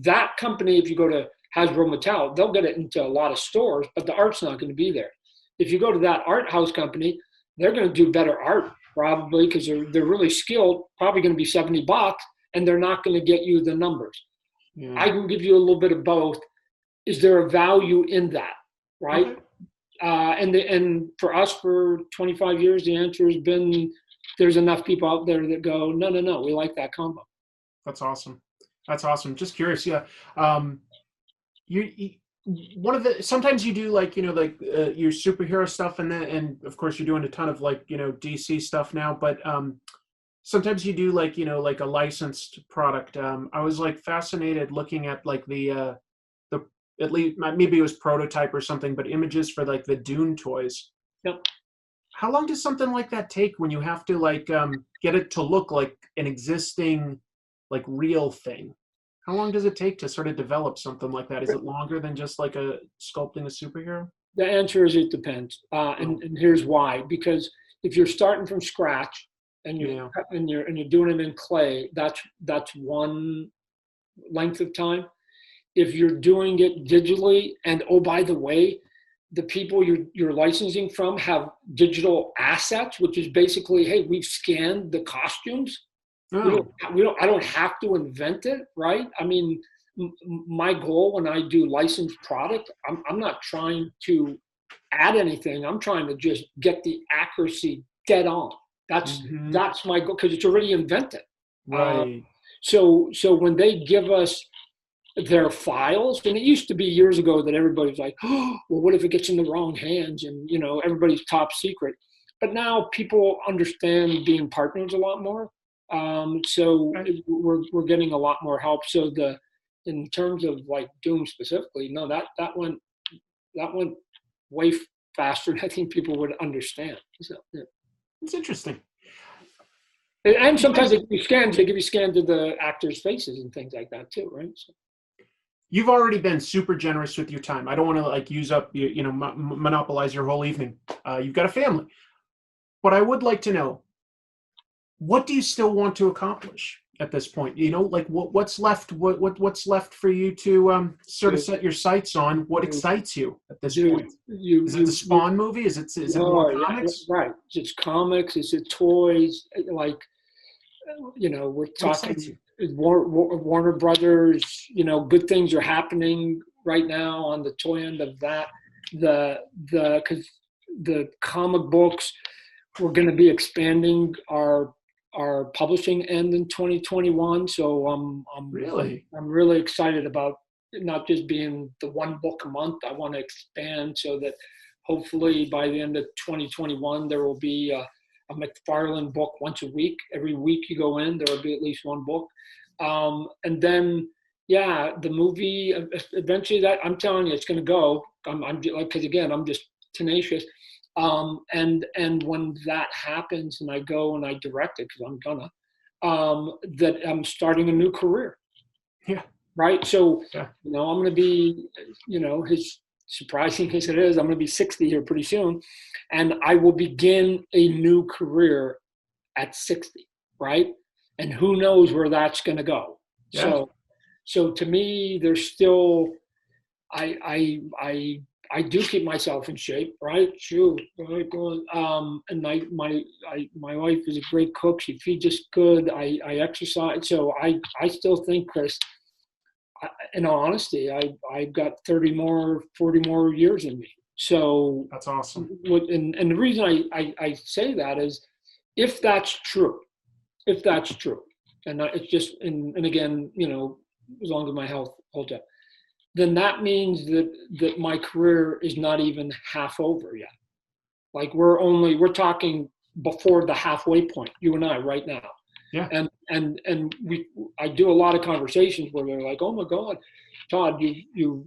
That company, if you go to Hasbro Mattel, they'll get it into a lot of stores, but the art's not going to be there. If you go to that art house company, they're going to do better art probably because they're really skilled, probably going to be $70, and they're not going to get you the numbers. Yeah. I can give you a little bit of both. Is there a value in that, right? Okay. And for us, for 25 years, the answer has been there's enough people out there that go, no, we like that combo. That's awesome. Just curious, yeah. Sometimes you do like your superhero stuff, and of course you're doing a ton of like DC stuff now, but sometimes you do like like a licensed product. I was like fascinated looking at like the at least maybe it was prototype or something, but images for like the Dune toys. Yep. How long does something like that take when you have to like get it to look like an existing like real thing? How long does it take to sort of develop something like that? Is it longer than just like sculpting a superhero? The answer is it depends, and here's why. Because if you're starting from scratch and you're doing it in clay, that's one length of time. If you're doing it digitally, and oh, by the way, the people you're licensing from have digital assets, which is basically, hey, we've scanned the costumes. Oh. I don't have to invent it, right? I mean, my goal when I do licensed product, I'm not trying to add anything. I'm trying to just get the accuracy dead on. That's my goal because it's already invented. Right. So when they give us their files, and it used to be years ago that everybody was like, oh, well, what if it gets in the wrong hands? And everybody's top secret. But now people understand being partners a lot more. So we're getting a lot more help. So in terms of like Doom specifically, no, that went way faster than I think people would understand. So yeah. It's interesting. And sometimes they give you scans of the actors' faces and things like that too, right? So. You've already been super generous with your time. I don't want to like use up, monopolize your whole evening. You've got a family, but I would like to know, what do you still want to accomplish at this point? Like what's left? What's left for you to sort of Dude, set your sights on? What dude, excites you at this dude, point? you, Is it the you, you, Spawn movie? Is it more oh, yeah, comics? right. It's comics, it's toys, like, we're What excites talking you? Warner Brothers, good things are happening right now on the toy end of that. Because the comic books, we're going to be expanding our publishing end in 2021. So Really? I'm really excited about it not just being the one book a month. I want to expand so that hopefully by the end of 2021 there will be a McFarlane book once a week. Every week you go in, there will be at least one book. And then, yeah, the movie eventually, that I'm telling you, it's going to go. I'm like, because again, I'm just tenacious. And when that happens, and I go and I direct it, because I'm gonna, that I'm starting a new career, Yeah. right? So, Yeah. I'm going to be, his surprising as it is, I'm going to be 60 here pretty soon, and I will begin a new career at 60, right? And who knows where that's going to go. Yeah. So to me, there's still, I do keep myself in shape, right? Shoot, right? And my wife is a great cook. She feeds us good. I exercise. So I still think, Chris, in all honesty, I've got 30 more, 40 more years in me. So That's awesome. and the reason I say that is, if that's true, and it's just, and again, as long as my health holds up, then that means that my career is not even half over yet. Like we're talking before the halfway point, you and I right now. Yeah. And I do a lot of conversations where they're like, "Oh my God, Todd, you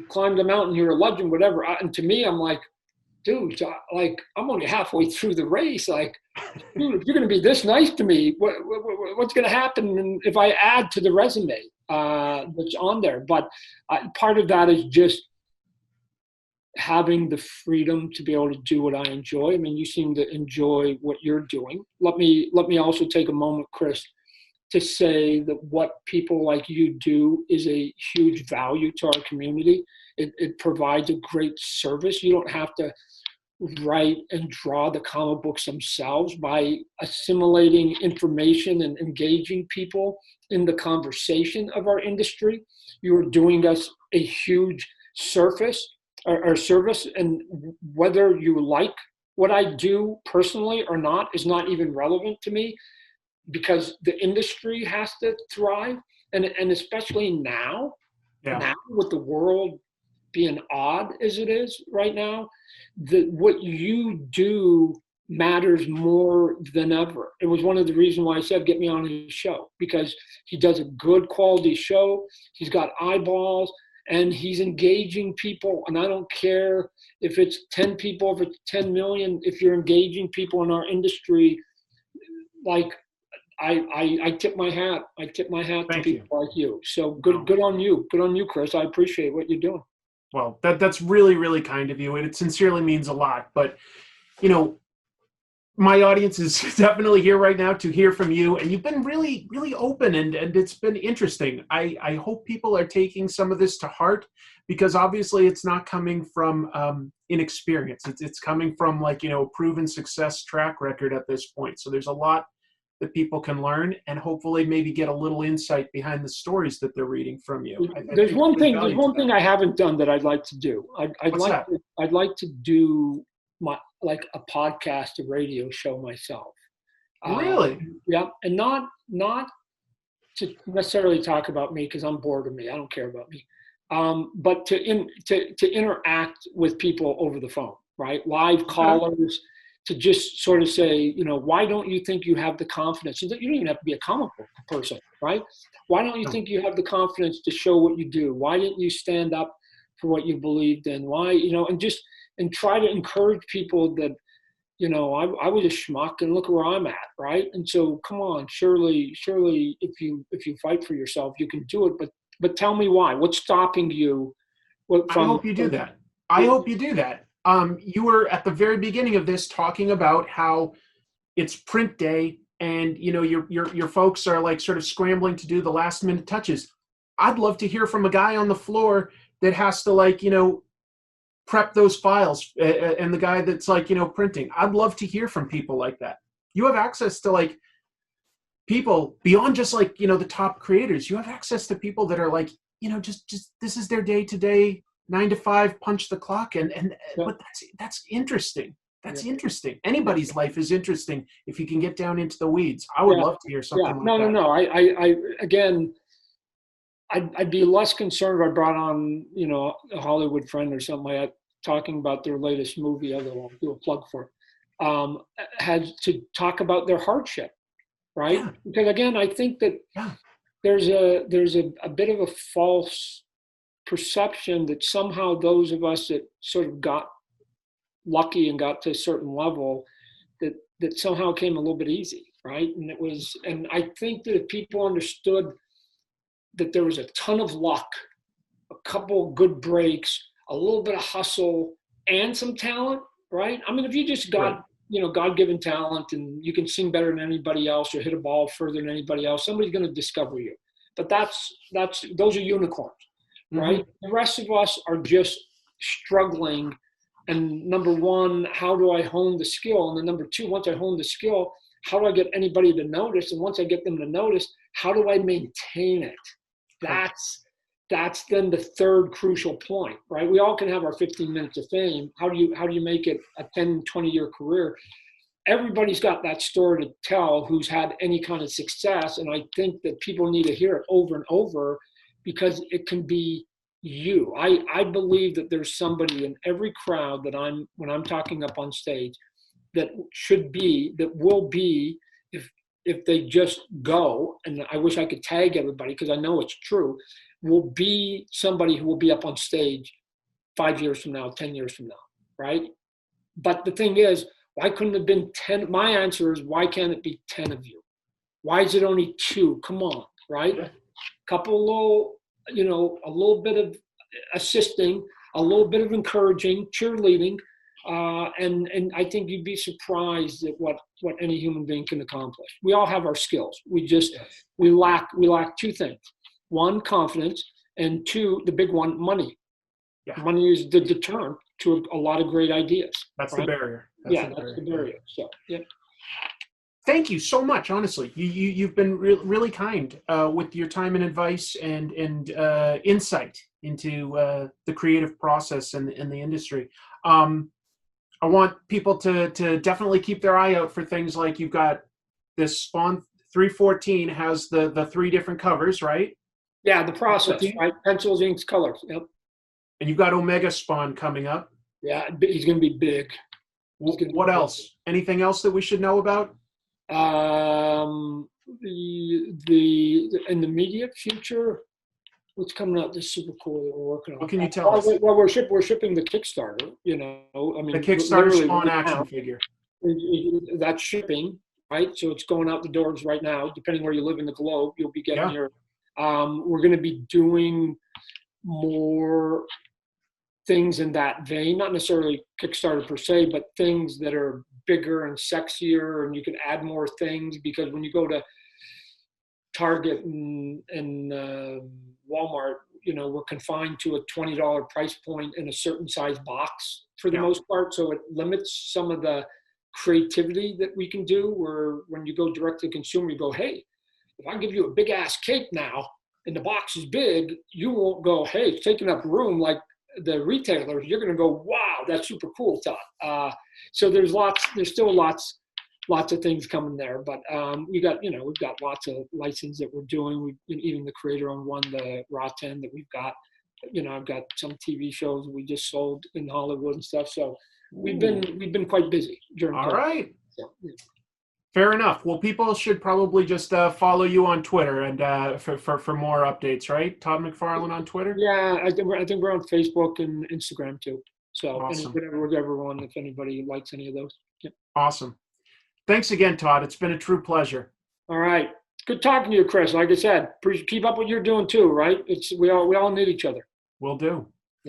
climbed the mountain, you're a legend, whatever." And to me, I'm like, dude, like I'm only halfway through the race. Like, dude, if you're going to be this nice to me, what's going to happen if I add to the resume that's on there? But part of that is just having the freedom to be able to do what I enjoy. I mean, you seem to enjoy what you're doing. Let me also take a moment, Chris, to say that what people like you do is a huge value to our community. It provides a great service. You don't have to write and draw the comic books themselves. By assimilating information and engaging people in the conversation of our industry, you are doing us a huge service. And whether you like what I do personally or not is not even relevant to me, because the industry has to thrive. And especially now with the world being odd as it is right now, that what you do matters more than ever. It was one of the reasons why I said, get me on his show, because he does a good quality show. He's got eyeballs and he's engaging people. And I don't care if it's 10 people, if it's 10 million, if you're engaging people in our industry, like I tip my hat. I tip my hat to people like you. So good on you. Good on you, Chris. I appreciate what you're doing. Well, that's really, really kind of you, and it sincerely means a lot. But, my audience is definitely here right now to hear from you, and you've been really, really open, and it's been interesting. I hope people are taking some of this to heart, because obviously it's not coming from inexperience. It's coming from a proven success track record at this point. So there's a lot that people can learn, and hopefully maybe get a little insight behind the stories that they're reading from you. There's one thing I haven't done that I'd like to do. I'd like to do a podcast, a radio show myself. Really? Yeah, and not to necessarily talk about me, because I'm bored of me. I don't care about me. But to interact with people over the phone, right? Live callers, to just sort of say, why don't you think you have the confidence? You don't even have to be a comic book person, right? Why don't you think you have the confidence to show what you do? Why didn't you stand up for what you believed in? Why, and try to encourage people that, I was a schmuck and look where I'm at, right? And so, come on, surely, if you fight for yourself, you can do it. But But tell me why. What's stopping you? I hope you do that. I hope you do that. You were at the very beginning of this talking about how it's print day, and your folks are like sort of scrambling to do the last minute touches. I'd love to hear from a guy on the floor that has to prep those files, and the guy that's printing. I'd love to hear from people like that. You have access to people beyond just the top creators. You have access to people that are just this is their day to day 9 to 5 punch the clock, and Yeah. but that's interesting. That's Yeah. interesting. Anybody's life is interesting if you can get down into the weeds. I would love to hear something like that. No. I again, I'd be less concerned if I brought on, a Hollywood friend or something like that, talking about their latest movie, although I'll do a plug for it, had to talk about their hardship, right? Yeah. Because again, I think that there's a bit of a false perception that somehow those of us that sort of got lucky and got to a certain level, that somehow came a little bit easy, right? And I think that if people understood that there was a ton of luck, a couple good breaks, a little bit of hustle, and some talent, right? I mean, if you just got, God-given talent and you can sing better than anybody else or hit a ball further than anybody else, somebody's going to discover you. But those are unicorns, right? Mm-hmm. The rest of us are just struggling. And number one, how do I hone the skill? And then number two, once I hone the skill, how do I get anybody to notice? And once I get them to notice, how do I maintain it? That's then the third crucial point, right? We all can have our 15 minutes of fame. How do you make it a 10, 20-year career? Everybody's got that story to tell who's had any kind of success. And I think that people need to hear it over and over because it can be you. I believe that there's somebody in every crowd when I'm talking up on stage that will be, if they just go, and I wish I could tag everybody because I know it's true, will be somebody who will be up on stage 5 years from now, 10 years from now, right? But the thing is, why couldn't it have been 10? My answer is, why can't it be 10 of you? Why is it only 2? Come on, right? Couple a little bit of assisting, a little bit of encouraging, cheerleading, and I think you'd be surprised at what any human being can accomplish. We all have our skills. We lack 2 things. 1, confidence, and 2, the big one, money. Yeah. Money is the deterrent to a lot of great ideas. That's right? The barrier. That's the barrier. So, yeah. Thank you so much. Honestly, you've been really kind with your time and advice and insight into the creative process and the industry. I want people to definitely keep their eye out for things like you've got this Spawn 314 has the 3 different covers, right? Yeah, the process, right? Pencils, inks, colors. Yep. And you've got Omega Spawn coming up. Yeah, he's going to be big. What else? Anything else that we should know about? In the immediate future, what's coming out that's super cool that we're working on? What can you tell us? Well, we're shipping the Kickstarter. I mean, the Kickstarter Spawn action figure. That's shipping, right? So it's going out the doors right now. Depending where you live in the globe, you'll be getting your. We're going to be doing more things in that vein, not necessarily Kickstarter per se, but things that are bigger and sexier, and you can add more things, because when you go to Target and Walmart, we're confined to a $20 price point in a certain size box for the most part. So it limits some of the creativity that we can do, where when you go direct to consumer, you go, hey, if I give you a big ass cake now and the box is big, you won't go, hey, it's taking up room like the retailers. You're going to go, wow, that's super cool, Todd. So there's still lots of things coming there, but we've got lots of license that we're doing. Even the creator-owned one, the Raw 10 that we've got. I've got some TV shows we just sold in Hollywood and stuff. So we've been quite busy during. All right. So, fair enough. Well, people should probably just follow you on Twitter and for more updates, right? Todd McFarlane on Twitter. Yeah, I think we're on Facebook and Instagram too. So awesome. Whatever one, if anybody likes any of those. Yep. Awesome. Thanks again, Todd. It's been a true pleasure. All right. Good talking to you, Chris. Like I said, keep up what you're doing too, right? We all need each other. Will do.